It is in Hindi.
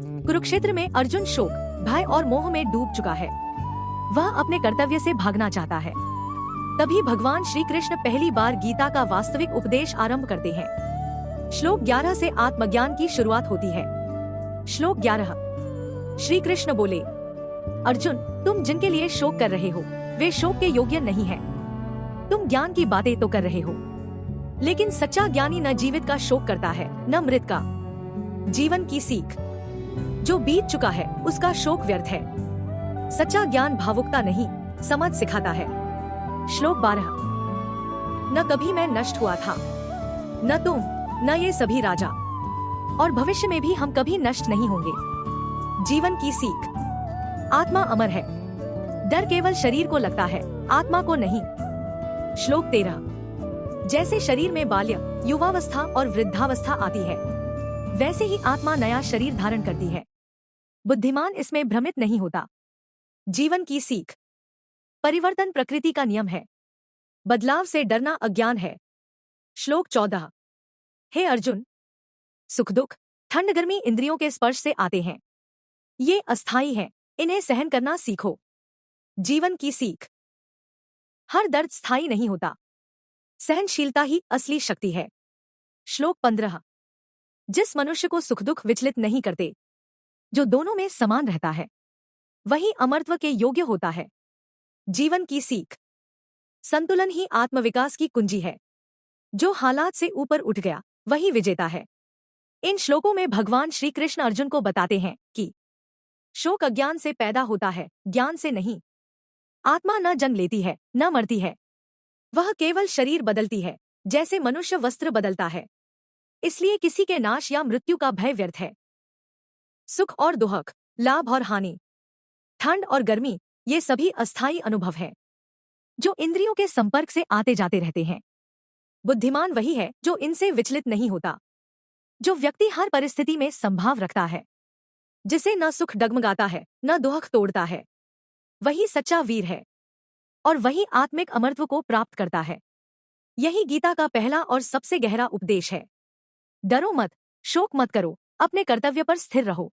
कुरुक्षेत्र में अर्जुन शोक, भय और मोह में डूब चुका है। वह अपने कर्तव्य से भागना चाहता है। तभी भगवान श्री कृष्ण पहली बार गीता का वास्तविक उपदेश आरंभ करते हैं। श्लोक 11 से आत्मज्ञान की शुरुआत होती है। श्लोक 11। श्री कृष्ण बोले, अर्जुन, तुम जिनके लिए शोक कर रहे हो वे शोक के योग्य नहीं है। तुम ज्ञान की बातें तो कर रहे हो, लेकिन सच्चा ज्ञानी न जीवित का शोक करता है न मृत का। जीवन की सीख, जो बीत चुका है उसका शोक व्यर्थ है। सच्चा ज्ञान भावुकता नहीं, समझ सिखाता है। श्लोक 12। न कभी मैं नष्ट हुआ था, न तुम, न ये सभी राजा, और भविष्य में भी हम कभी नष्ट नहीं होंगे। जीवन की सीख, आत्मा अमर है। डर केवल शरीर को लगता है, आत्मा को नहीं। श्लोक 13। जैसे शरीर में बाल्य, युवावस्था और वृद्धावस्था आती है, वैसे ही आत्मा नया शरीर धारण करती है। बुद्धिमान इसमें भ्रमित नहीं होता। जीवन की सीख, परिवर्तन प्रकृति का नियम है। बदलाव से डरना अज्ञान है। श्लोक 14। हे अर्जुन, सुख दुख, ठंड गर्मी इंद्रियों के स्पर्श से आते हैं। ये अस्थायी हैं, इन्हें सहन करना सीखो। जीवन की सीख, हर दर्द स्थायी नहीं होता। सहनशीलता ही असली शक्ति है। श्लोक 15। जिस मनुष्य को सुख दुख विचलित नहीं करते, जो दोनों में समान रहता है, वही अमरत्व के योग्य होता है। जीवन की सीख, संतुलन ही आत्मविकास की कुंजी है। जो हालात से ऊपर उठ गया वही विजेता है। इन श्लोकों में भगवान श्री कृष्ण अर्जुन को बताते हैं कि शोक अज्ञान से पैदा होता है, ज्ञान से नहीं। आत्मा न जन्म लेती है, न मरती है। वह केवल शरीर बदलती है, जैसे मनुष्य वस्त्र बदलता है। इसलिए किसी के नाश या मृत्यु का भय व्यर्थ है। सुख और दुख, लाभ और हानि, ठंड और गर्मी, ये सभी अस्थायी अनुभव हैं, जो इंद्रियों के संपर्क से आते जाते रहते हैं। बुद्धिमान वही है जो इनसे विचलित नहीं होता। जो व्यक्ति हर परिस्थिति में संभाव रखता है, जिसे न सुख डगमगाता है न दुख तोड़ता है, वही सच्चा वीर है और वही आत्मिक अमरत्व को प्राप्त करता है। यही गीता का पहला और सबसे गहरा उपदेश है। डरो मत, शोक मत करो, अपने कर्तव्य पर स्थिर रहो।